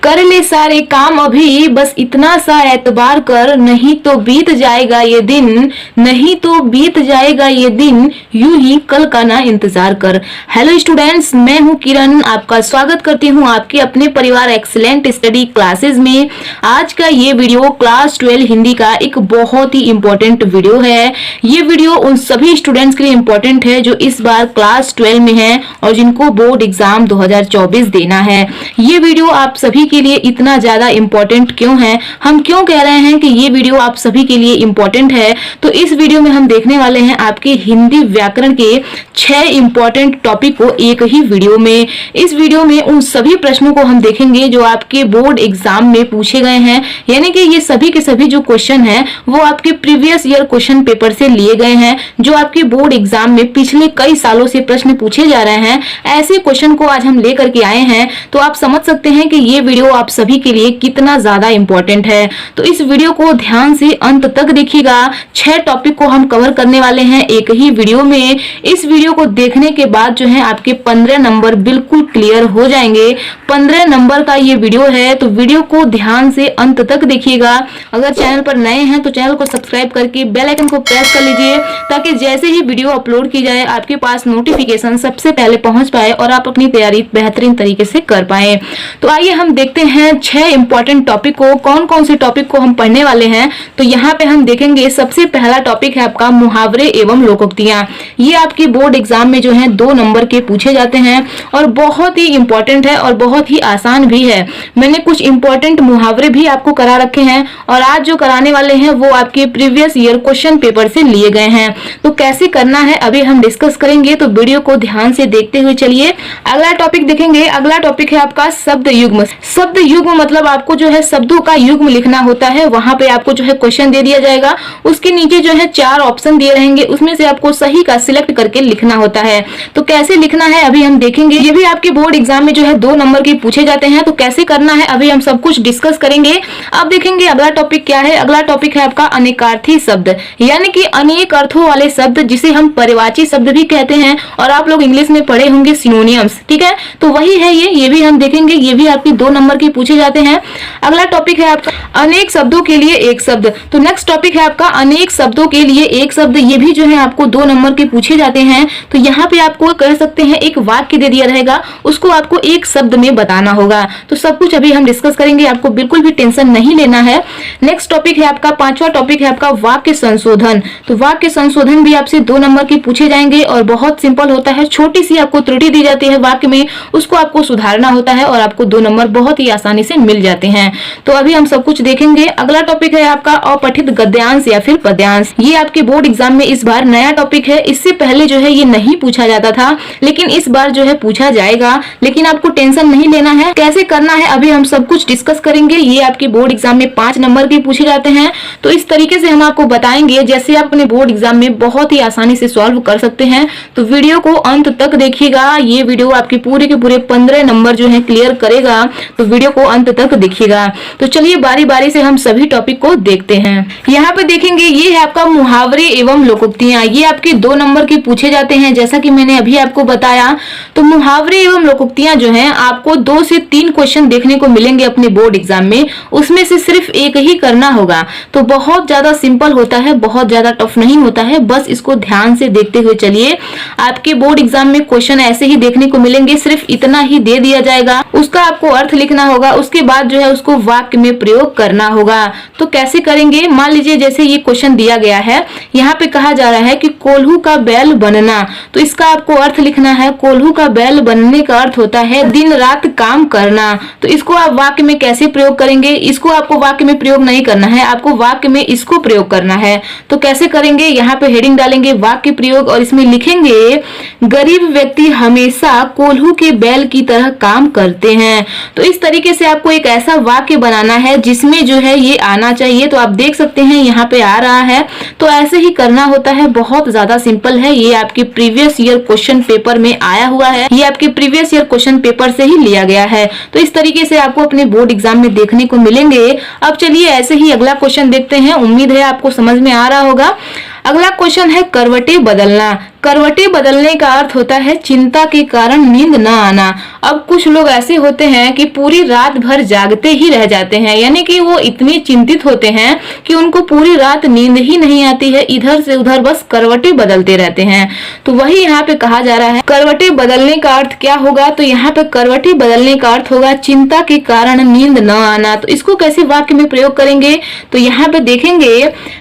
कर ले सारे काम अभी, बस इतना सा एतबार कर, नहीं तो बीत जाएगा ये दिन, नहीं तो बीत जाएगा ये दिन, यूं ही कल का ना इंतजार कर। हेलो स्टूडेंट्स, मैं हूं किरण, आपका स्वागत करती हूं आपके अपने परिवार एक्सीलेंट स्टडी क्लासेस में। आज का ये वीडियो क्लास 12 हिंदी का एक बहुत ही इंपॉर्टेंट वीडियो है। ये वीडियो उन सभी स्टूडेंट्स के लिए इंपॉर्टेंट है जो इस बार क्लास 12 में है और जिनको बोर्ड एग्जाम 2024 देना है। ये वीडियो आप सभी के लिए इतना ज्यादा इंपॉर्टेंट क्यों है, हम क्यों कह रहे हैं कि ये वीडियो आप सभी के लिए इंपॉर्टेंट है, तो इस वीडियो में हम देखने वाले हैं आपके हिंदी व्याकरण के 6 इंपॉर्टेंट टॉपिक को एक ही वीडियो में। इस वीडियो में उन सभी प्रश्नों को हम देखेंगे जो आपके बोर्ड एग्जाम में पूछे गए हैं, यानी कि ये सभी के सभी जो क्वेश्चन हैं वो आपके प्रीवियस ईयर क्वेश्चन पेपर से लिए गए हैं, जो आपके बोर्ड एग्जाम में पिछले कई सालों से प्रश्न पूछे जा रहे हैं। ऐसे क्वेश्चन को आज हम लेकर के आए हैं, तो आप समझ सकते हैं कि ये वीडियो आप सभी के लिए कितना ज्यादा इंपॉर्टेंट है। तो इस वीडियो को ध्यान से अंत तक देखिएगा। 6 टॉपिक को हम कवर करने वाले हैं एक ही वीडियो में। इस वीडियो को देखने के बाद जो है आपके 15 नंबर बिल्कुल क्लियर हो जाएंगे। 15 नंबर का ये वीडियो है, तो वीडियो को ध्यान से अंत तक देखिएगा। अगर चैनल पर नए हैं तो चैनल को सब्सक्राइब करके बेल आइकन को प्रेस कर लीजिए, ताकि जैसे ही वीडियो अपलोड की जाए आपके पास नोटिफिकेशन सबसे पहले पहुंच पाए और आप अपनी तैयारी बेहतरीन तरीके से कर पाए। तो आइए हम देखते हैं 6 इंपॉर्टेंट टॉपिक को, कौन कौन से टॉपिक को हम पढ़ने वाले हैं। तो यहाँ पे हम देखेंगे सबसे पहला टॉपिक है आपका मुहावरे एवं लोकोक्तियां। ये आपके बोर्ड एग्जाम में जो है 2 नंबर के पूछे जाते हैं और बहुत ही इंपॉर्टेंट है और बहुत ही आसान भी है। मैंने कुछ इंपॉर्टेंट मुहावरे भी आपको करा रखे हैं और आज जो कराने वाले हैं वो आपके प्रीवियस ईयर क्वेश्चन पेपर से लिए गए हैं। तो कैसे करना है अभी हम डिस्कस करेंगे, तो वीडियो को ध्यान से देखते हुए चलिए। अगला टॉपिक देखेंगे। अगला टॉपिक है आपका शब्द युग्म। शब्द युग्म मतलब आपको जो है शब्दों का युग्म लिखना होता है। वहां पे आपको जो है क्वेश्चन दे दिया जाएगा, उसके नीचे जो है 4 ऑप्शन दिए रहेंगे, उसमें से आपको सही का सिलेक्ट करके लिखना होता है। तो कैसे लिखना है अभी हम देखेंगे। ये भी आपके बोर्ड एग्जाम में जो है 2 नंबर के पूछे जाते हैं, तो कैसे करना है अभी हम सब कुछ डिस्कस करेंगे। अब देखेंगे अगला टॉपिक क्या है। अगला टॉपिक है आपका अनेकार्थी शब्द, यानी कि अनेक अर्थों वाले शब्द, जिसे हम परिवाची शब्द भी कहते हैं और आप लोग इंग्लिश में पढ़े होंगे सिनोनियम्स, ठीक है। तो वही है ये भी हम देखेंगे। ये भी आपके 2 नंबर के पूछे जाते हैं। अगला टॉपिक है आपका अनेक शब्दों के लिए एक शब्द। तो नेक्स्ट टॉपिक है आपका अनेक शब्दों के लिए एक शब्द। ये भी जो है आपको 2 नंबर के पूछे जाते हैं। तो यहाँ पे आपको कह सकते हैं एक वाक्य दे दिया रहेगा, उसको आपको एक शब्द में बताना होगा। तो सब कुछ अभी हम डिस्कस करेंगे, आपको बिल्कुल भी टेंशन नहीं लेना है। नेक्स्ट टॉपिक है आपका 5वां टॉपिक है आपका वाक्य संशोधन। तो वाक्य संशोधन भी आपसे 2 नंबर के पूछे जाएंगे और बहुत सिंपल होता है। छोटी सी आपको त्रुटि दी जाती है वाक्य में, उसको आपको सुधारना होता है और आपको 2 नंबर बहुत ही आसानी से मिल जाते हैं। तो अभी हम सब कुछ देखेंगे। अगला टॉपिक है आपका अपठित गद्यांश या फिर पद्यांश। ये आपके बोर्ड एग्जाम में इस बार नया टॉपिक है। इससे पहले जो है ये नहीं पूछा जाता था, लेकिन इस बार जो है पूछा जाएगा। लेकिन आपको टेंशन नहीं लेना है। कैसे करना है अभी हम सब कुछ डिस्कस करेंगे। ये आपके बोर्ड एग्जाम में 5 नंबर के पूछे जाते हैं, तो इस तरीके से हम आपको बताएंगे जैसे आप अपने बोर्ड एग्जाम में बहुत ही आसानी से सॉल्व कर सकते हैं। तो वीडियो को अंत तक देखिएगा। ये वीडियो आपके पूरे के पूरे 15 नंबर जो है क्लियर करेगा, तो वीडियो को अंत तक देखिएगा। तो चलिए बारी बारी से हम सभी टॉपिक को देखते हैं। यहाँ पे देखेंगे ये है आपका मुहावरे एवं लोकोक्तियां। ये आपके 2 नंबर के पूछे जाते हैं, जैसा कि मैंने अभी आपको बताया। तो मुहावरे एवं लोकोक्तियां जो है आपको 2 से 3 क्वेश्चन देखने को मिलेंगे अपने बोर्ड एग्जाम में, उसमें से सिर्फ एक ही करना होगा। तो बहुत ज्यादा सिंपल होता है, बहुत ज्यादा टफ नहीं होता है। बस इसको ध्यान से देखते हुए चलिए। आपके बोर्ड एग्जाम में क्वेश्चन ऐसे ही देखने को मिलेंगे, सिर्फ इतना ही दे दिया जाएगा, उसका आपको अर्थ लिखना होगा, उसके बाद जो है उसको वाक्य में प्रयोग करना होगा। तो कैसे करेंगे, मान लीजिए जैसे ये क्वेश्चन दिया गया है, यहाँ पे कहा जा रहा है कि कोल्हू का बैल बनना। तो इसका आपको अर्थ लिखना है। कोल्हू का बैल बनने का अर्थ होता है दिन रात काम करना। तो इसको आप वाक्य में कैसे प्रयोग करेंगे। इसको आपको वाक्य में प्रयोग नहीं करना है, आपको वाक्य में इसको प्रयोग करना है। तो कैसे करेंगे, यहाँ पे हेडिंग डालेंगे वाक्य प्रयोग और इसमें लिखेंगे गरीब व्यक्ति हमेशा कोल्हू के बैल की तरह काम करते हैं। तो इस तरीके से आपको एक ऐसा वाक्य बनाना है जिसमें जो है ये आना चाहिए। तो आप देख सकते हैं यहाँ पे आ रहा है। तो ऐसे ही करना होता है, बहुत ज्यादा सिंपल है। ये आपके प्रीवियस ईयर क्वेश्चन पेपर में आया हुआ है, ये आपके प्रीवियस ईयर क्वेश्चन पेपर से ही लिया गया है। तो इस तरीके से आपको अपने बोर्ड एग्जाम में देखने को मिलेंगे। अब चलिए ऐसे ही अगला क्वेश्चन देखते हैं। उम्मीद है आपको समझ में आ रहा होगा। अगला क्वेश्चन है करवटें बदलना। करवटें बदलने का अर्थ होता है चिंता के कारण नींद न आना। अब कुछ लोग ऐसे होते हैं कि पूरी रात भर जागते ही रह जाते हैं, यानी कि वो इतने चिंतित होते हैं कि उनको पूरी रात नींद ही नहीं आती है, इधर से उधर बस करवटें बदलते रहते हैं। तो वही यहाँ पे कहा जा रहा है करवटें बदलने का अर्थ क्या होगा, तो यहाँ पे करवटें बदलने का अर्थ होगा चिंता के कारण नींद न आना। तो इसको कैसे वाक्य में प्रयोग करेंगे, तो यहाँ पे देखेंगे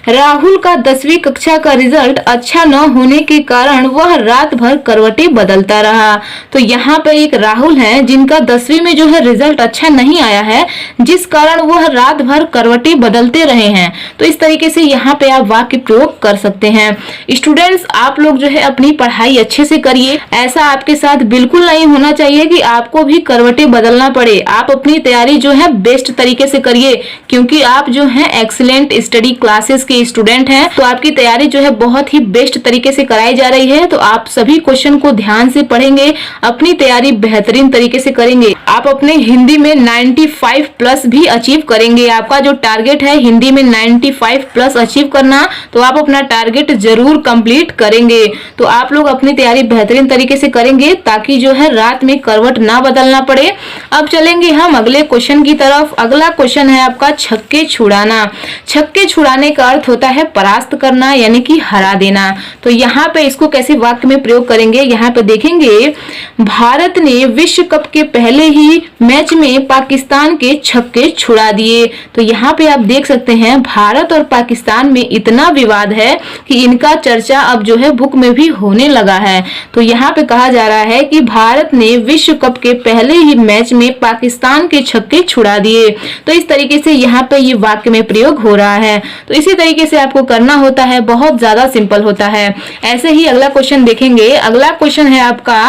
राहुल का 10वीं कक्षा का रिजल्ट अच्छा न होने के कारण वह रात भर करवटें बदलता रहा। तो यहाँ पे एक राहुल है जिनका 10वीं में जो है रिजल्ट अच्छा नहीं आया है, जिस कारण वह रात भर करवटें बदलते रहे हैं। तो इस तरीके से यहाँ पे आप वाक्य प्रयोग कर सकते हैं। स्टूडेंट्स, आप लोग जो है अपनी पढ़ाई अच्छे से करिए। ऐसा आपके साथ बिल्कुल नहीं होना चाहिए कि आपको भी करवटें बदलना पड़े। आप अपनी तैयारी जो है बेस्ट तरीके से करिए, क्योंकि आप जो है एक्सीलेंट स्टडी क्लासेस के स्टूडेंट हैं। तो आपकी तैयारी जो है बहुत ही बेस्ट तरीके से कराई जा रही है। तो आप सभी क्वेश्चन को ध्यान से पढ़ेंगे, अपनी तैयारी बेहतरीन तरीके से करेंगे। आप अपने हिंदी में 95 प्लस भी अचीव करेंगे। आपका जो टारगेट है हिंदी में 95 प्लस अचीव करना, तो आप अपना टारगेट जरूर कंप्लीट करेंगे। तो आप लोग अपनी तैयारी बेहतरीन तरीके से करेंगे ताकि जो है रात में करवट ना बदलना पड़े। अब चलेंगे हम अगले क्वेश्चन की तरफ। अगला क्वेश्चन है आपका छक्के छुड़ाना। छक्के छुड़ाने का अर्थ होता है परास्त करना, यानी कि हरा देना। तो यहाँ पे इसको कैसे वाक्य में प्रयोग करेंगे, यहाँ पे देखेंगे भारत ने विश्व कप के पहले ही मैच में पाकिस्तान के छक्के छुड़ा दिए। तो यहाँ पे आप देख सकते हैं भारत और पाकिस्तान में इतना विवाद है कि इनका चर्चा अब जो है बुक में भी होने लगा है। तो यहाँ पे कहा जा रहा है कि भारत ने विश्व कप के पहले ही मैच में पाकिस्तान के छक्के छुड़ा दिए। तो इस तरीके से यहाँ पे ये वाक्य में प्रयोग हो रहा है। तो इसी तरीके से आपको करना होता है, बहुत ज्यादा सिंपल होता है। ऐसे ही अगला क्वेश्चन देखेंगे। अगला क्वेश्चन है आपका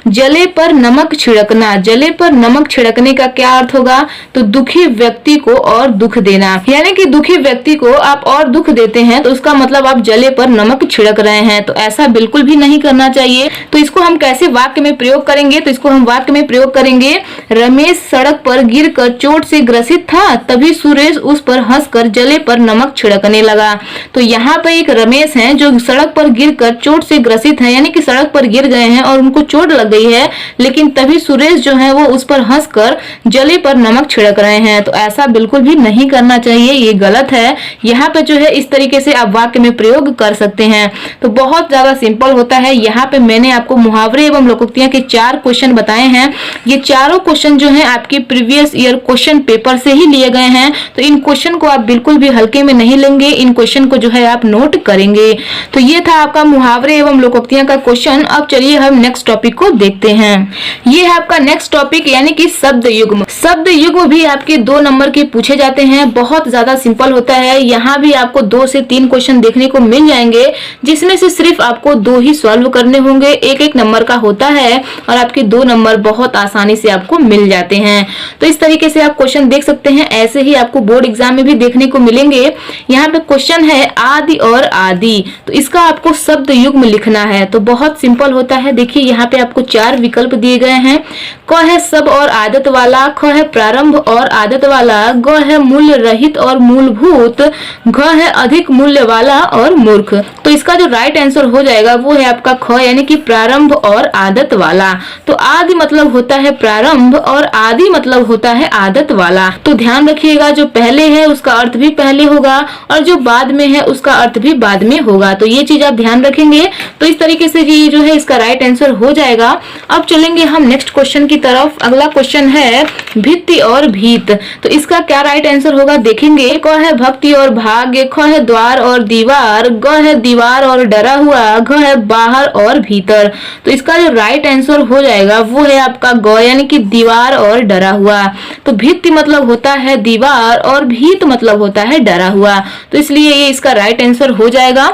जले पर नमक छिड़कना। जले पर नमक छिड़कने का क्या अर्थ होगा, तो दुखी व्यक्ति को और दुख देना, यानी कि दुखी व्यक्ति को आप और दुख देते हैं तो उसका मतलब आप जले पर नमक छिड़क रहे हैं। तो ऐसा बिल्कुल भी नहीं करना चाहिए। तो इसको हम कैसे वाक्य में प्रयोग करेंगे, तो इसको हम वाक्य में प्रयोग करेंगे रमेश सड़क पर गिरकर चोट से ग्रसित था, तभी सुरेश उस पर हंसकर जले पर नमक छिड़कने लगा। तो यहाँ पे एक रमेश है जो सड़क पर गिरकर चोट से ग्रसित है, यानी कि सड़क पर गिर गए हैं और उनको चोट लग गई है, लेकिन तभी सुरेश जो है वो उस पर हंसकर जले पर नमक छिड़क रहे हैं। तो ऐसा बिल्कुल भी नहीं करना चाहिए, ये गलत है। यहाँ पे जो है इस तरीके से आप वाक्य में प्रयोग कर सकते हैं। तो बहुत ज्यादा सिंपल होता है। यहाँ पे मैंने आपको मुहावरे एवं लोकोक्तियां के 4 क्वेश्चन बताए हैं। ये चारों क्वेश्चन जो है आपके प्रीवियस ईयर क्वेश्चन पेपर से ही लिए गए हैं। तो इन क्वेश्चन को आप बिल्कुल भी हल्के में नहीं लेंगे, इन क्वेश्चन को जो है आप नोट करेंगे। तो ये था आपका मुहावरे एवं लोकोक्तियां का क्वेश्चन। अब चलिए हम नेक्स्ट टॉपिक को देखते हैं। ये है आपका नेक्स्ट टॉपिक, यानी कि शब्द युग्म। शब्द युग्म भी आपके 2 नंबर के पूछे जाते हैं। बहुत ज्यादा सिंपल होता है। यहाँ भी आपको 2 से 3 क्वेश्चन देखने को मिल जाएंगे, जिसमें से सिर्फ आपको 2 ही सॉल्व करने होंगे। 1-1 नंबर का होता है और आपके 2 नंबर बहुत आसानी से आपको मिल जाते हैं। तो इस तरीके से आप क्वेश्चन देख सकते हैं। ऐसे ही आपको बोर्ड एग्जाम में भी देखने को मिलेंगे। यहाँ पे क्वेश्चन है आदि और आदि, तो इसका आपको शब्द युग्म लिखना है। तो बहुत सिंपल होता है। देखिए यहाँ पे आपको 4 विकल्प दिए गए हैं। क है सब और आदत वाला, ख है प्रारंभ और आदत वाला, ग है मूल्य रहित और मूलभूत, घ है अधिक मूल्य वाला और मूर्ख। तो इसका जो राइट आंसर हो जाएगा वो है आपका ख, यानी कि प्रारंभ और आदत वाला। तो आदि मतलब होता है प्रारंभ और आदि मतलब होता है आदत वाला। तो ध्यान रखिएगा, जो पहले है उसका अर्थ भी पहले होगा और जो बाद में है उसका अर्थ भी बाद में होगा। तो ये चीज आप ध्यान रखेंगे। तो इस तरीके से ये जो है इसका राइट आंसर हो जाएगा। अब चलेंगे हम नेक्स्ट क्वेश्चन की तरफ। अगला क्वेश्चन है भित्ति और भीत। तो इसका क्या राइट आंसर होगा देखेंगे। क है भक्ति और भाग्य, ख है द्वार और दीवार, ग है दीवार और डरा हुआ, घ है बाहर और भीतर। तो इसका जो राइट आंसर हो जाएगा वो है आपका ग, यानी कि दीवार और डरा हुआ। तो भित्ति मतलब होता है दीवार और भीत मतलब होता है डरा हुआ। तो इसलिए ये इसका राइट आंसर हो जाएगा।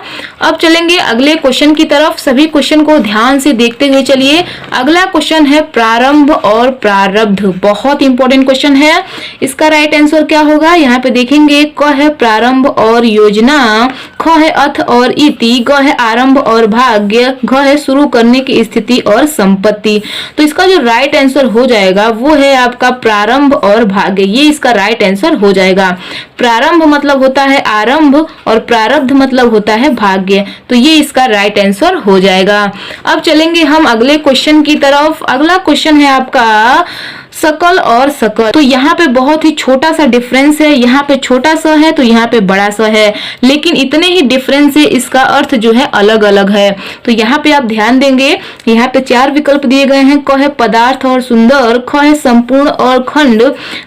अब चलेंगे अगले क्वेश्चन की तरफ। सभी क्वेश्चन को ध्यान से देखते हुए चलिए। अगला क्वेश्चन है प्रारंभ और प्रारब्ध। बहुत इंपॉर्टेंट क्वेश्चन है। इसका राइट आंसर क्या होगा, यहाँ पे देखेंगे क है प्रारंभ और योजना, ख है अथ और इति, ग है आरंभ और भाग्य, घ है शुरू करने की स्थिति और संपत्ति। तो इसका जो राइट आंसर हो जाएगा वो है आपका प्रारंभ और भाग्य, ये इसका राइट आंसर हो जाएगा। प्रारंभ मतलब होता है आरंभ और प्रारब्ध मतलब होता है भाग्य, तो ये इसका राइट आंसर हो जाएगा। अब चलेंगे हम अगले क्वेश्चन की तरफ। अगला क्वेश्चन है आपका सकल और सकल। तो यहाँ पे बहुत ही छोटा सा डिफरेंस है, यहाँ पे छोटा सा है तो यहाँ पे बड़ा सा है, लेकिन इतने ही डिफरेंस से इसका अर्थ जो है अलग अलग है। तो यहाँ पे आप ध्यान देंगे, यहाँ पे 4 विकल्प दिए गए हैं। क है पदार्थ और सुंदर, ख है संपूर्ण और खंड,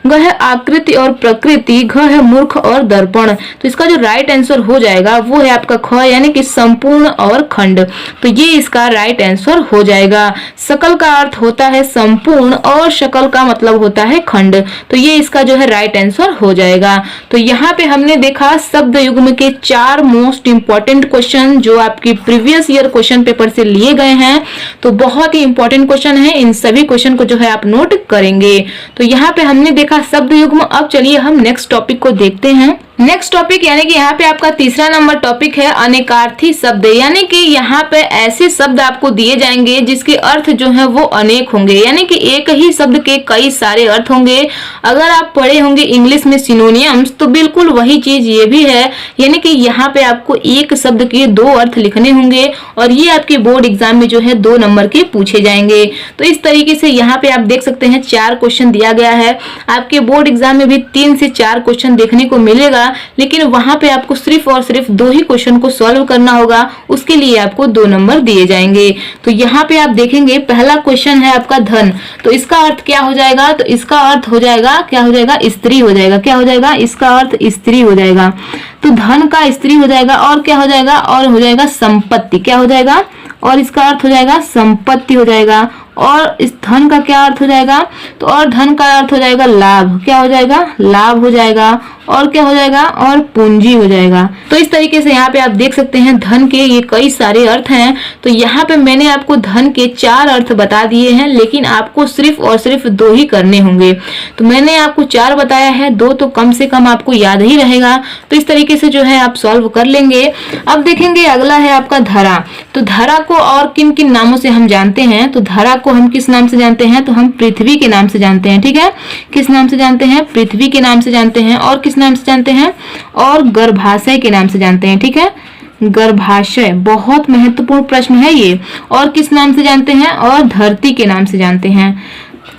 ग है आकृति और प्रकृति, घ है मूर्ख और दर्पण। तो इसका जो राइट आंसर हो जाएगा वो है आपका ख, यानी कि संपूर्ण और खंड। तो ये इसका राइट आंसर हो जाएगा। सकल का अर्थ होता है संपूर्ण और शकल का मतलब होता है खंड, तो ये इसका जो है राइट आंसर हो जाएगा। तो यहाँ पे हमने देखा शब्द युग्म के 4 मोस्ट इंपॉर्टेंट क्वेश्चन जो आपकी प्रीवियस ईयर क्वेश्चन पेपर से लिए गए हैं। तो बहुत ही इंपॉर्टेंट क्वेश्चन है, इन सभी क्वेश्चन को जो है आप नोट करेंगे। तो यहाँ पे हमने देखा शब्द युग्म। अब चलिए हम नेक्स्ट टॉपिक को देखते हैं। नेक्स्ट टॉपिक यानी कि यहाँ पे आपका तीसरा नंबर टॉपिक है अनेकार्थी शब्द, यानी कि यहाँ पे ऐसे शब्द आपको दिए जाएंगे जिसके अर्थ जो है वो अनेक होंगे, यानी कि एक ही शब्द के कई सारे अर्थ होंगे। अगर आप पढ़े होंगे इंग्लिश में सिनोनियम्स तो बिल्कुल वही चीज ये भी है, यानी कि यहाँ पे आपको एक शब्द के 2 अर्थ लिखने होंगे और ये आपके बोर्ड एग्जाम में जो है 2 नंबर के पूछे जाएंगे। तो इस तरीके से यहाँ पे आप देख सकते हैं 4 क्वेश्चन दिया गया है। आपके बोर्ड एग्जाम में भी 3 से 4 क्वेश्चन देखने को मिलेगा, लेकिन वहां पे आपको सिर्फ और सिर्फ 2 ही क्वेश्चन को सॉल्व करना होगा, उसके लिए आपको 2 नंबर दिए जाएंगे। तो यहाँ पे आप देखेंगे पहला क्वेश्चन है आपका धन, तो इसका अर्थ क्या हो जाएगा? तो इसका अर्थ हो जाएगा, क्या हो जाएगा? स्त्री हो जाएगा। क्या हो जाएगा? इसका अर्थ स्त्री हो जाएगा। तो धन का स्त्री हो जाएगा और क्या हो जाएगा? और हो जाएगा संपत्ति। क्या हो जाएगा? और इसका अर्थ हो जाएगा संपत्ति हो जाएगा। और इस धन का क्या अर्थ हो जाएगा? तो और धन का अर्थ हो जाएगा लाभ। क्या हो जाएगा? लाभ हो जाएगा। और क्या हो जाएगा? और पूंजी हो जाएगा। तो इस तरीके से यहाँ पे आप देख सकते हैं धन के ये कई सारे अर्थ हैं। तो यहाँ पे मैंने आपको धन के 4 अर्थ बता दिए हैं, लेकिन आपको सिर्फ और सिर्फ 2 ही करने होंगे। तो मैंने आपको 4 बताया है, 2 तो कम से कम आपको याद ही रहेगा। तो इस तरीके से जो है आप सॉल्व कर लेंगे। अब देखेंगे अगला है आपका धरा। तो धरा को और किन किन नामों से हम जानते हैं? तो धरा को हम किस नाम से जानते हैं? तो हम पृथ्वी के नाम से जानते हैं। ठीक है, किस नाम से जानते हैं? पृथ्वी के नाम से जानते हैं। और किस नाम से जानते हैं? और गर्भाशय के नाम से जानते हैं। ठीक है, गर्भाशय बहुत महत्वपूर्ण प्रश्न है ये। और किस नाम से जानते हैं? और धरती के नाम से जानते हैं।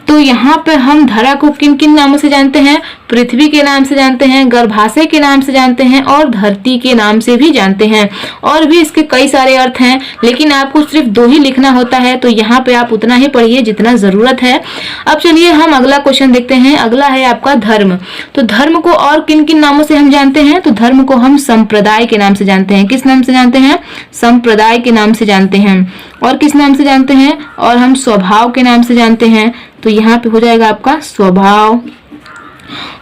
तो यहाँ पे हम धरा को किन किन नामों से जानते हैं? पृथ्वी के नाम से जानते हैं, गर्भाशय के नाम से जानते हैं और धरती के नाम से भी जानते हैं। और भी इसके कई सारे अर्थ हैं, लेकिन आपको सिर्फ 2 ही लिखना होता है। तो यहाँ पे आप उतना ही पढ़िए जितना जरूरत है। अब चलिए हम अगला क्वेश्चन देखते हैं। अगला है आपका धर्म। तो धर्म को और किन किन नामों से हम जानते हैं? तो धर्म को हम संप्रदाय के नाम से जानते हैं। किस नाम से जानते हैं? संप्रदाय के नाम से जानते हैं। और किस नाम से जानते हैं? और हम स्वभाव के नाम से जानते हैं। तो यहाँ पे हो जाएगा आपका स्वभाव।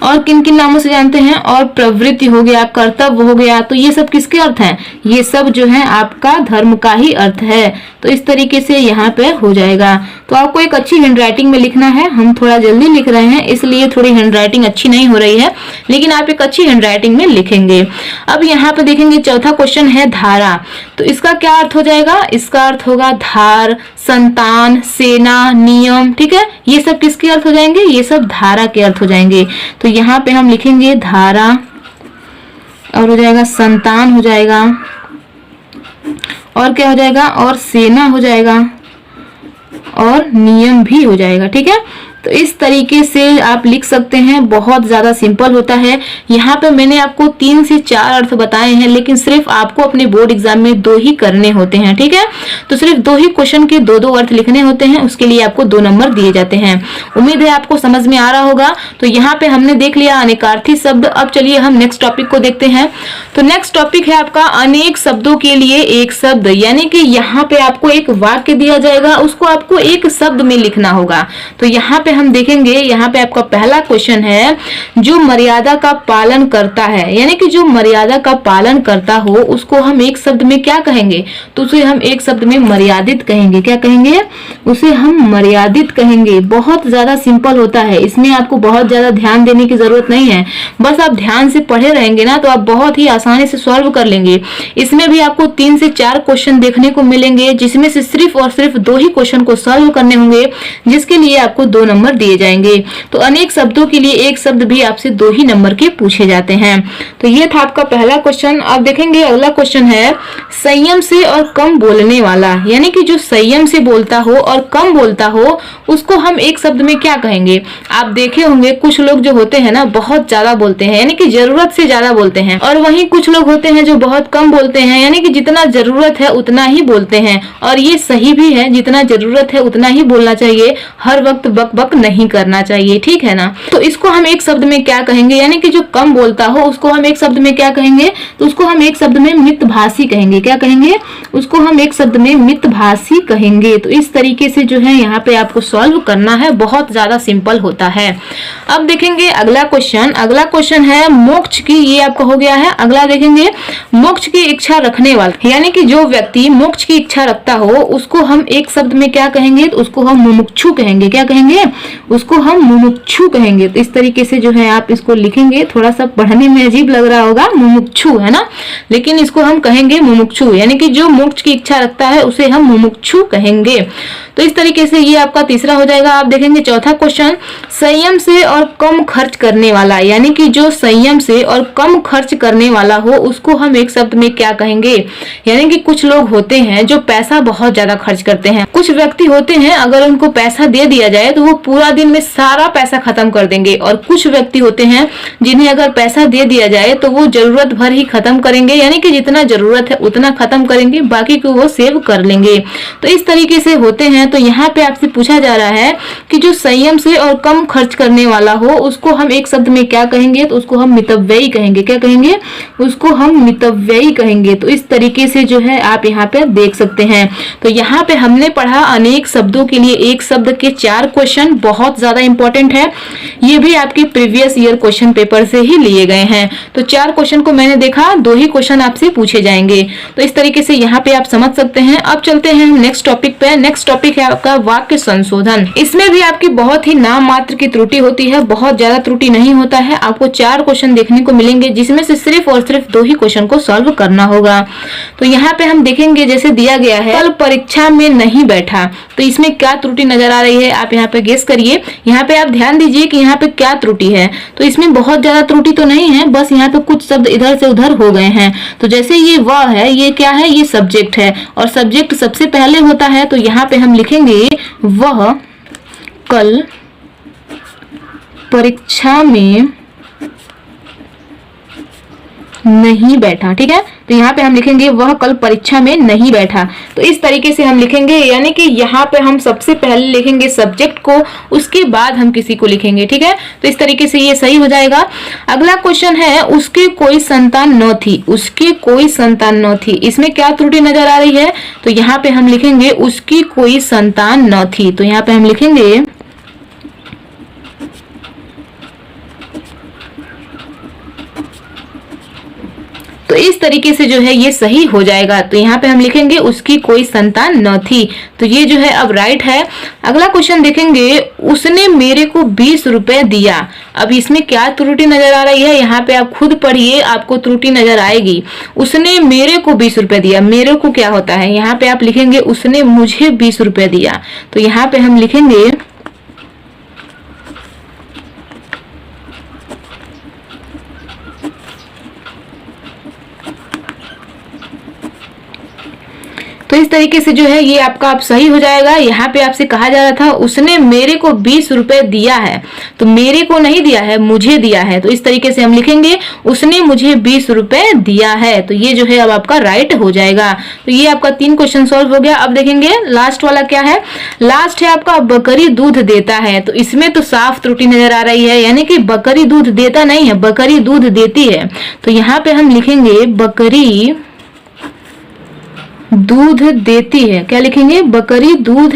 और किन किन नामों से जानते हैं? और प्रवृत्ति हो गया, कर्तव्य हो गया। तो ये सब किसके अर्थ हैं? ये सब जो है आपका धर्म का ही अर्थ है। तो इस तरीके से यहाँ पे हो जाएगा। तो आपको एक अच्छी हैंडराइटिंग में लिखना है। हम थोड़ा जल्दी लिख रहे हैं इसलिए थोड़ी हैंडराइटिंग अच्छी नहीं हो रही है, लेकिन आप एक अच्छी हैंडराइटिंग में लिखेंगे। अब यहाँ पे देखेंगे चौथा क्वेश्चन है धारा। तो इसका क्या अर्थ हो जाएगा? इसका अर्थ होगा धार, संतान, सेना, नियम। ठीक है, ये सब किसके अर्थ हो जाएंगे? ये सब धारा के अर्थ हो जाएंगे। तो यहाँ पे हम लिखेंगे धारा और हो जाएगा संतान हो जाएगा और क्या हो जाएगा? और सेना हो जाएगा और नियम भी हो जाएगा। ठीक है, तो इस तरीके से आप लिख सकते हैं। बहुत ज्यादा सिंपल होता है। यहाँ पे मैंने आपको 3 से 4 अर्थ बताए हैं, लेकिन सिर्फ आपको अपने बोर्ड एग्जाम में 2 ही करने होते हैं। ठीक है, तो सिर्फ 2 ही क्वेश्चन के 2-2 अर्थ लिखने होते हैं, उसके लिए आपको 2 नंबर दिए जाते हैं। उम्मीद है आपको समझ में आ रहा होगा। तो यहाँ पे हमने देख लिया अनेकार्थी शब्द। अब चलिए हम नेक्स्ट टॉपिक को देखते हैं। तो नेक्स्ट टॉपिक है आपका अनेक शब्दों के लिए एक शब्द, यानी कि यहाँ पे आपको एक वाक्य दिया जाएगा, उसको आपको एक शब्द में लिखना होगा। तो यहाँ पे पे हम देखेंगे, यहाँ पे आपका पहला क्वेश्चन है, जो मर्यादा का पालन करता है, यानी कि जो मर्यादा का पालन करता हो उसको हम एक शब्द में क्या कहेंगे? तो उसे हम एक शब्द में मर्यादित कहेंगे। क्या कहेंगे? उसे हम मर्यादित कहेंगे। बहुत ज्यादा सिंपल होता है, इसमें आपको बहुत ज्यादा ध्यान देने की जरूरत नहीं है। बस आप ध्यान से पढ़े रहेंगे ना तो आप बहुत ही आसानी से सॉल्व कर लेंगे। इसमें भी आपको 3 से 4 क्वेश्चन देखने को मिलेंगे, जिसमें से सिर्फ और सिर्फ 2 ही क्वेश्चन को सॉल्व करने होंगे, जिसके लिए आपको 2 नंबर दिए जाएंगे। तो अनेक शब्दों के लिए एक शब्द भी आपसे 2 ही नंबर के पूछे जाते हैं। तो ये था आपका पहला क्वेश्चन। अब देखेंगे अगला क्वेश्चन है, संयम से और कम बोलने वाला, यानी कि जो संयम से बोलता हो और कम बोलता हो उसको हम एक शब्द में क्या कहेंगे? आप देखे होंगे कुछ लोग जो होते हैं ना बहुत ज्यादा बोलते हैं, यानी कि जरूरत से ज्यादा बोलते हैं, और वहीं कुछ लोग होते हैं जो बहुत कम बोलते हैं, यानी कि जितना जरूरत है उतना ही बोलते हैं। और ये सही भी है, जितना जरूरत है उतना ही बोलना चाहिए, हर वक्त बक बक नहीं करना चाहिए, ठीक है ना। तो इसको हम एक शब्द में क्या कहेंगे? यानी कि जो कम बोलता हो उसको हम एक शब्द में क्या कहेंगे? तो उसको हम एक शब्द में मितभाषी कहेंगे। क्या कहेंगे? उसको हम एक शब्द में मितभाषी कहेंगे। तो इस तरीके से जो है यहाँ पे आपको सॉल्व करना है, बहुत ज्यादा सिंपल होता है। अब देखेंगे अगला क्वेश्चन। अगला क्वेश्चन है मोक्ष की, ये आपका हो गया है। अगला देखेंगे मोक्ष की इच्छा रखने वाला, यानी कि जो व्यक्ति मोक्ष की इच्छा रखता हो उसको हम एक शब्द में क्या कहेंगे? तो उसको हम मुमुक्षु कहेंगे। क्या कहेंगे? उसको हम मुमुक्षु कहेंगे। तो इस तरीके से जो है आप इसको लिखेंगे। थोड़ा सा पढ़ने में अजीब लग रहा होगा, मुमुक्षु है ना, लेकिन इसको हम कहेंगे मुमुक्षु, यानी कि जो मोक्ष की इच्छा रखता है उसे हम मुमुक्षु कहेंगे। तो इस तरीके से ये आपका तीसरा हो जाएगा। आप देखेंगे चौथा क्वेश्चन, संयम से और कम खर्च करने वाला, यानी कि जो संयम से और कम खर्च करने वाला हो उसको हम एक शब्द में क्या कहेंगे? यानी कि कुछ लोग होते हैं जो पैसा बहुत ज्यादा खर्च करते हैं। कुछ व्यक्ति होते हैं अगर उनको पैसा दे दिया जाए तो वो पूरा दिन में सारा पैसा खत्म कर देंगे, और कुछ व्यक्ति होते हैं जिन्हें अगर पैसा दे दिया जाए तो वो जरूरत भर ही खत्म करेंगे, यानी कि जितना जरूरत है उतना खत्म करेंगे, बाकी को वो सेव कर लेंगे। तो इस तरीके से होते हैं। तो यहाँ पे आपसे पूछा जा रहा है कि जो संयम से और कम खर्च करने वाला हो उसको हम एक शब्द में क्या कहेंगे? तो उसको हम मितव्ययी कहेंगे। क्या कहेंगे? उसको हम मितव्ययी कहेंगे। तो इस तरीके से जो है आप यहाँ पे देख सकते हैं। तो यहाँ पे हमने पढ़ा अनेक शब्दों के लिए एक शब्द के 4 क्वेश्चन, बहुत ज्यादा इंपॉर्टेंट है। ये भी आपके प्रीवियस ईयर क्वेश्चन पेपर से ही लिए गए हैं। तो 4 क्वेश्चन को मैंने देखा, 2 ही क्वेश्चन आपसे पूछे जाएंगे। तो इस तरीके से यहाँ पे आप समझ सकते हैं। अब चलते हैं हम नेक्स्ट टॉपिक पे। नेक्स्ट टॉपिक है आपका वाक्य संशोधन। इसमें भी आपकी बहुत ही नाम मात्र की त्रुटि होती है, बहुत ज्यादा त्रुटि नहीं होता है। आपको 4 क्वेश्चन देखने को मिलेंगे, जिसमें से सिर्फ और सिर्फ 2 ही क्वेश्चन को सॉल्व करना होगा। तो यहाँ पे हम देखेंगे, जैसे दिया गया है कल परीक्षा में नहीं बैठा, तो इसमें क्या त्रुटि नजर आ रही है? आप यहाँ पे गेस करिए। यहाँ पे आप ध्यान दीजिए कि यहाँ पे क्या त्रुटि है। तो इसमें बहुत ज्यादा त्रुटि तो नहीं है, बस यहाँ पे कुछ शब्द इधर से उधर हो गए हैं। तो जैसे ये वह है, ये क्या है? ये सब्जेक्ट है, और सब्जेक्ट सबसे पहले होता है। तो यहाँ पे हम लिखेंगे वह कल परीक्षा में नहीं बैठा, ठीक है। तो यहाँ पे हम लिखेंगे वह कल परीक्षा में नहीं बैठा। तो इस तरीके से हम लिखेंगे, यानी कि यहाँ पे हम सबसे पहले लिखेंगे सब्जेक्ट को, उसके बाद हम किसी को लिखेंगे, ठीक है। तो इस तरीके से ये सही हो जाएगा। अगला क्वेश्चन है उसके कोई संतान न थी, उसके कोई संतान न थी, इसमें क्या त्रुटि नजर आ रही है? तो यहाँ पे हम लिखेंगे उसकी कोई संतान न थी। तो यहाँ पे हम लिखेंगे तो इस तरीके से जो है ये सही हो जाएगा। तो यहाँ पे हम लिखेंगे उसकी कोई संतान न थी। तो ये जो है अब राइट है। अगला क्वेश्चन देखेंगे, उसने मेरे को 20 रुपए दिया। अब इसमें क्या त्रुटि नजर आ रही है? यहाँ पे आप खुद पढ़िए, आपको त्रुटि नजर आएगी। उसने मेरे को 20 रुपए दिया, मेरे को क्या होता है? यहाँ पे आप लिखेंगे उसने मुझे 20 रुपए दिया। तो यहाँ पे हम लिखेंगे तो इस तरीके से जो है ये आपका आप सही हो जाएगा। यहाँ पे आपसे कहा जा रहा था उसने मेरे को 20 रुपए दिया है, तो मेरे को नहीं दिया है, मुझे दिया है। तो इस तरीके से हम लिखेंगे उसने मुझे 20 रुपए दिया है। तो ये जो है अब आपका राइट हो जाएगा। तो ये आपका 3 क्वेश्चन सॉल्व हो गया। अब देखेंगे लास्ट वाला क्या है। लास्ट है आपका बकरी दूध देता है। तो इसमें तो साफ त्रुटि नजर आ रही है, यानी कि बकरी दूध देता नहीं है, बकरी दूध देती है। तो यहाँ पे हम लिखेंगे बकरी दूध देती है। क्या लिखेंगे? बकरी दूध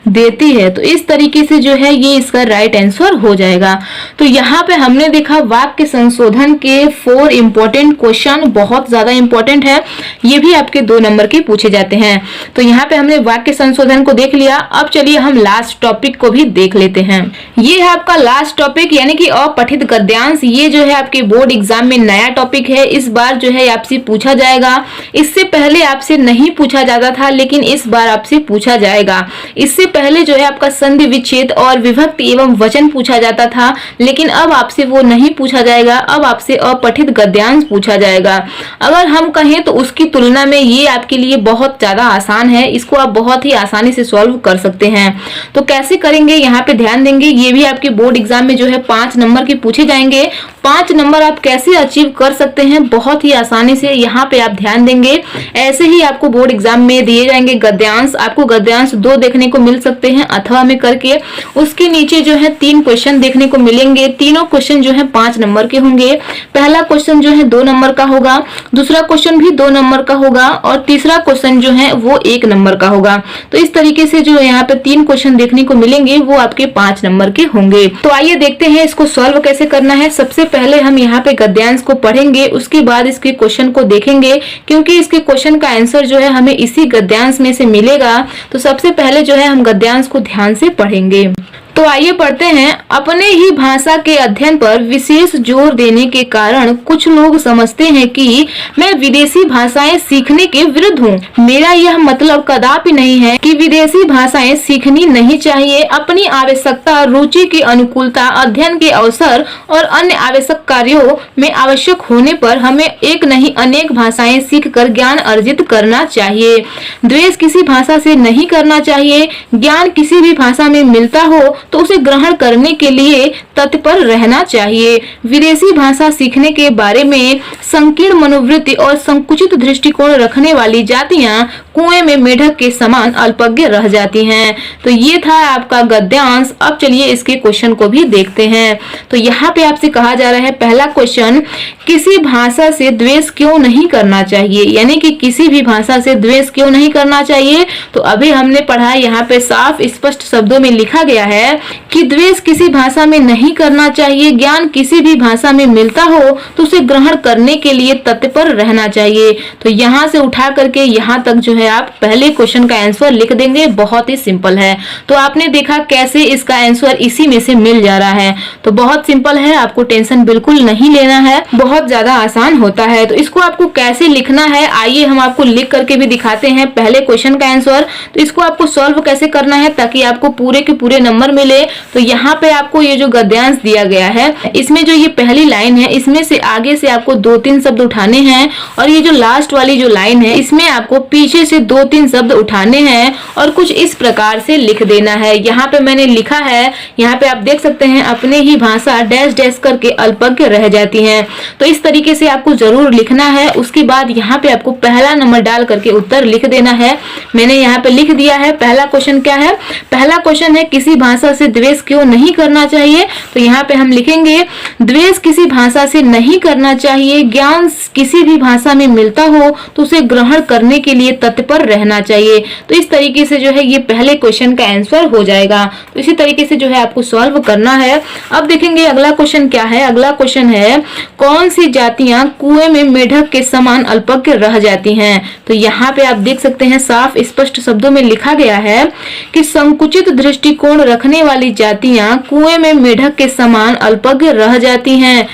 देती है। तो इस तरीके से जो है ये इसका राइट आंसर हो जाएगा। तो यहाँ पे हमने देखा वाक्य संशोधन के 4 इंपॉर्टेंट क्वेश्चन, बहुत ज्यादा इंपॉर्टेंट है, ये भी आपके 2 नंबर के पूछे जाते हैं। तो यहाँ पे हमने वाक्य संशोधन को देख लिया। अब चलिए हम लास्ट टॉपिक को भी देख लेते हैं। ये है आपका लास्ट टॉपिक, यानी कि अपठित गद्यांश। ये जो है आपके बोर्ड एग्जाम में नया टॉपिक है। इस बार जो है आपसे पूछा जाएगा। इससे पहले आपसे नहीं पूछा जाता था, लेकिन इस बार आपसे पूछा जाएगा। इससे पहले जो है आपका संधि विच्छेद और विभक्ति एवं वचन पूछा जाता था, लेकिन अब आपसे वो नहीं पूछा जाएगा। अब आपसे अपठित गद्यांश पूछा जाएगा। अगर हम कहें तो उसकी तुलना में ये आपके लिए बहुत ज्यादा आसान है। इसको आप बहुत ही आसानी से सॉल्व कर सकते हैं। तो कैसे करेंगे यहाँ पे ध्यान देंगे। ये भी आपके बोर्ड एग्जाम में जो है 5 नंबर के पूछे जाएंगे। 5 नंबर आप कैसे अचीव कर सकते हैं, बहुत ही आसानी से यहाँ पे आप ध्यान देंगे। ऐसे ही आपको बोर्ड एग्जाम में दिए जाएंगे गद्यांश। आपको गद्यांश 2 देखने को मिल सकते हैं अथवा में करके। उसके नीचे जो है 3 क्वेश्चन देखने को मिलेंगे। तीनों क्वेश्चन जो है 5 नंबर के होंगे। पहला क्वेश्चन जो है 2 नंबर का होगा, दूसरा क्वेश्चन भी 2 नंबर का होगा और तीसरा क्वेश्चन जो है वो 1 नंबर का होगा। तो इस तरीके से जो यहाँ पे 3 क्वेश्चन देखने को मिलेंगे वो आपके 5 नंबर के होंगे। तो आइए देखते हैं इसको सॉल्व कैसे करना है। सबसे पहले हम यहाँ पे गद्यांश को पढ़ेंगे, उसके बाद इसके क्वेश्चन को देखेंगे, क्योंकि इसके क्वेश्चन का आंसर जो है हमें इसी गद्यांश में से मिलेगा। तो सबसे पहले जो है हम गद्यांश को ध्यान से पढ़ेंगे। तो आइए पढ़ते हैं। अपने ही भाषा के अध्ययन पर विशेष जोर देने के कारण कुछ लोग समझते हैं कि मैं विदेशी भाषाएं सीखने के विरुद्ध हूँ। मेरा यह मतलब कदापि नहीं है कि विदेशी भाषाएं सीखनी नहीं चाहिए। अपनी आवश्यकता, रुचि की अनुकूलता, अध्ययन के अवसर और अन्य आवश्यक कार्यों में आवश्यक होने पर हमें एक नहीं अनेक भाषाएं सीखकर ज्ञान अर्जित करना चाहिए। द्वेष किसी भाषा से नहीं करना चाहिए। ज्ञान किसी भी भाषा में मिलता हो तो उसे ग्रहण करने के लिए तत्पर रहना चाहिए। विदेशी भाषा सीखने के बारे में संकीर्ण मनोवृत्ति और संकुचित दृष्टिकोण रखने वाली जातियां कुएं में मेढक के समान अल्पज्ञ रह जाती हैं। तो ये था आपका गद्यांश। अब चलिए इसके क्वेश्चन को भी देखते हैं। तो यहाँ पे आपसे कहा जा रहा है पहला क्वेश्चन, किसी भाषा से द्वेष क्यों नहीं करना चाहिए, यानी कि किसी भी भाषा से द्वेष क्यों नहीं करना चाहिए। तो अभी हमने पढ़ा, यहाँ पे साफ स्पष्ट शब्दों में लिखा गया है कि द्वेष किसी भाषा में नहीं करना चाहिए। ज्ञान किसी भी भाषा में मिलता हो तो उसे ग्रहण करने के लिए तत्पर रहना चाहिए। तो यहाँ से उठा करके यहाँ तक जो है आप पहले क्वेश्चन का आंसर लिख देंगे। बहुत ही सिंपल है। तो आपने देखा कैसे इसका आंसर इसी में से मिल जा रहा है। तो बहुत सिंपल है, आपको टेंशन बिल्कुल नहीं लेना है, बहुत ज्यादा आसान होता है। तो इसको आपको कैसे लिखना है, आइए हम आपको लिख करके भी दिखाते हैं पहले क्वेश्चन का आंसर। तो इसको आपको सॉल्व कैसे करना है ताकि आपको पूरे के पूरे नंबर मिले। तो यहाँ पे आपको ये जो गद्यांश दिया गया है, इसमें जो ये पहली लाइन है, इसमें से आगे से आपको 2-3 शब्द उठाने हैं और ये जो लास्ट वाली जो लाइन है, इसमें आपको पीछे से 2-3 शब्द उठाने हैं और कुछ इस प्रकार से लिख देना है। यहाँ पे मैंने लिखा है, यहाँ पे आप देख सकते हैं, अपने ही भाषा डैश डैश करके अल्पज्ञ रह जाती हैं। तो इस तरीके से आपको जरूर लिखना है। उसके बाद यहाँ पे आपको पहला नंबर डाल करके उत्तर लिख देना है। मैंने यहाँ पे लिख दिया है। पहला क्वेश्चन क्या है, पहला क्वेश्चन है किसी भाषा से द्वेष क्यों नहीं करना चाहिए। तो यहाँ पे हम लिखेंगे द्वेष किसी भाषा से नहीं करना चाहिए। ज्ञान किसी भी भाषा में मिलता हो तो उसे ग्रहण करने के लिए तत्पर रहना चाहिए। तो इस तरीके से जो है ये पहले क्वेश्चन का आंसर हो जाएगा। तो इसी तरीके से जो है आपको सॉल्व करना है। अब देखेंगे अगला क्वेश्चन क्या है। अगला क्वेश्चन है कौन सी जातियां कुएं में मेढक के समान अल्पज्ञ रह जाती हैं। तो यहाँ पे आप देख सकते हैं साफ स्पष्ट शब्दों में लिखा गया है कि संकुचित दृष्टिकोण रखने वाली जातियां कुएं में मेढक के समान अल्पज्ञ रह जाती हैं।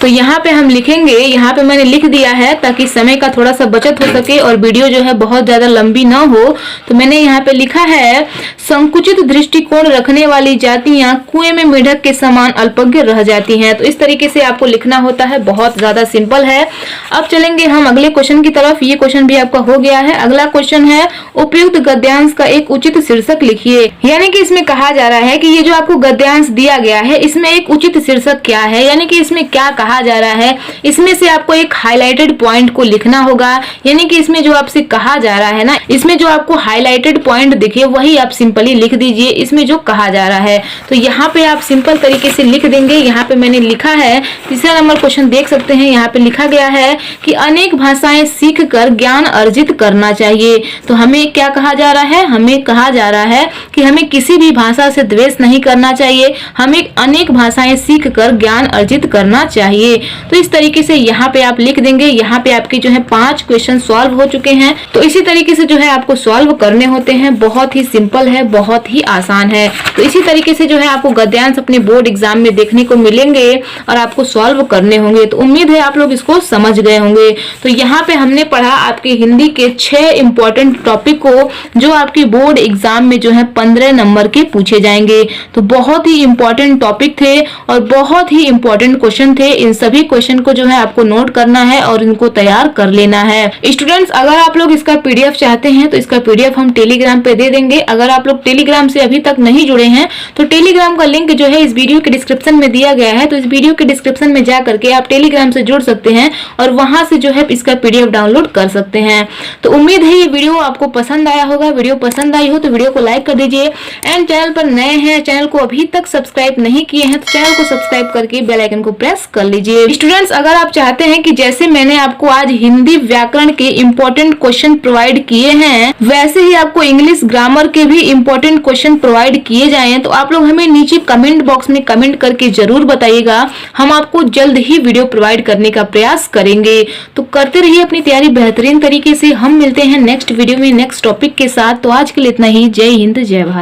तो यहाँ पे हम लिखेंगे, यहाँ पे मैंने लिख दिया है ताकि समय का थोड़ा सा बचत हो सके और वीडियो जो है बहुत ज्यादा लंबी ना हो। तो मैंने यहाँ पे लिखा है संकुचित दृष्टिकोण रखने वाली जातियां कुएं में मेढक के समान अल्पज्ञ रह जाती हैं। तो इस तरीके से आपको लिखना होता है, बहुत ज्यादा सिंपल है। अब चलेंगे हम अगले क्वेश्चन की तरफ। ये क्वेश्चन भी आपका हो गया है। अगला क्वेश्चन है उपयुक्त गद्यांश का एक उचित शीर्षक लिखिए। यानी कि इसमें कहा जा रहा है कि ये जो आपको गद्यांश दिया गया है, इसमें एक उचित शीर्षक क्या है, यानी कि इसमें क्या कहा जा रहा है, इसमें से आपको एक हाईलाइटेड पॉइंट को लिखना होगा। यानी कि इसमें जो आपसे कहा जा रहा है ना, इसमें जो आपको हाईलाइटेड पॉइंट दिखे वही आप सिंपली लिख दीजिए, इसमें जो कहा जा रहा है। तो यहाँ पे आप सिंपल तरीके से लिख देंगे। यहाँ पे मैंने लिखा है, तीसरा नंबर क्वेश्चन देख सकते हैं, यहाँ पे लिखा गया है कि अनेक भाषाएं सीखकर ज्ञान अर्जित करना चाहिए। तो हमें क्या कहा जा रहा है, हमें कहा जा रहा है कि हमें किसी भी भाषा से द्वेष नहीं करना चाहिए, हमें अनेक भाषाएं सीखकर ज्ञान अर्जित करना चाहिए। तो इस तरीके से यहाँ पे आप लिख देंगे। यहाँ पे आपके जो है 5 क्वेश्चन सॉल्व हो चुके हैं। तो इसी तरीके से जो है आपको सॉल्व करने होते हैं, बहुत ही सिंपल है, बहुत ही आसान है। तो इसी तरीके से जो है आपको गद्यांश अपने बोर्ड एग्जाम में देखने को मिलेंगे और आपको सॉल्व करने होंगे। तो उम्मीद है आप लोग इसको समझ गए होंगे। तो यहाँ पे हमने पढ़ा आपके हिंदी के 6 इंपॉर्टेंट टॉपिक को, जो आपकी बोर्ड एग्जाम में जो है 15 नंबर के पूछे जाएंगे। तो बहुत ही इंपॉर्टेंट टॉपिक थे और बहुत ही इंपॉर्टेंट क्वेश्चन थे। इन सभी क्वेश्चन को जो है आपको नोट करना है और इनको तैयार कर लेना है। स्टूडेंट्स, अगर आप लोग इसका पीडीएफ चाहते हैं तो इसका पीडीएफ हम टेलीग्राम पे दे देंगे। अगर आप लोग टेलीग्राम से अभी तक नहीं जुड़े हैं तो टेलीग्राम का लिंक जो है इस वीडियो के डिस्क्रिप्शन में दिया गया है। तो इस वीडियो के डिस्क्रिप्शन में जा करके आप टेलीग्राम से जुड़ सकते हैं और वहां से जो है इसका पीडीएफ डाउनलोड कर सकते हैं। तो उम्मीद है ये वीडियो आपको पसंद आया होगा। वीडियो पसंद आई हो तो वीडियो को लाइक कर दीजिए एंड चैनल पर नए हैं, चैनल को अभी तक सब्सक्राइब नहीं किए हैं तो चैनल को सब्सक्राइब करके बेल आइकन को प्रेस कर लीजिए। स्टूडेंट्स, अगर आप चाहते हैं कि जैसे मैंने आपको आज हिंदी व्याकरण के इंपॉर्टेंट क्वेश्चन प्रोवाइड किए हैं वैसे ही आपको इंग्लिश ग्रामर के भी इंपॉर्टेंट क्वेश्चन प्रोवाइड किए जाएं, तो आप लोग हमें नीचे कमेंट बॉक्स में कमेंट करके जरूर बताइएगा। हम आपको जल्द ही वीडियो प्रोवाइड करने का प्रयास करेंगे। तो करते रहिए अपनी तैयारी बेहतरीन तरीके से। हम मिलते हैं नेक्स्ट वीडियो में नेक्स्ट टॉपिक के साथ। तो आज के लिए इतना ही। जय हिंद, जय भारत।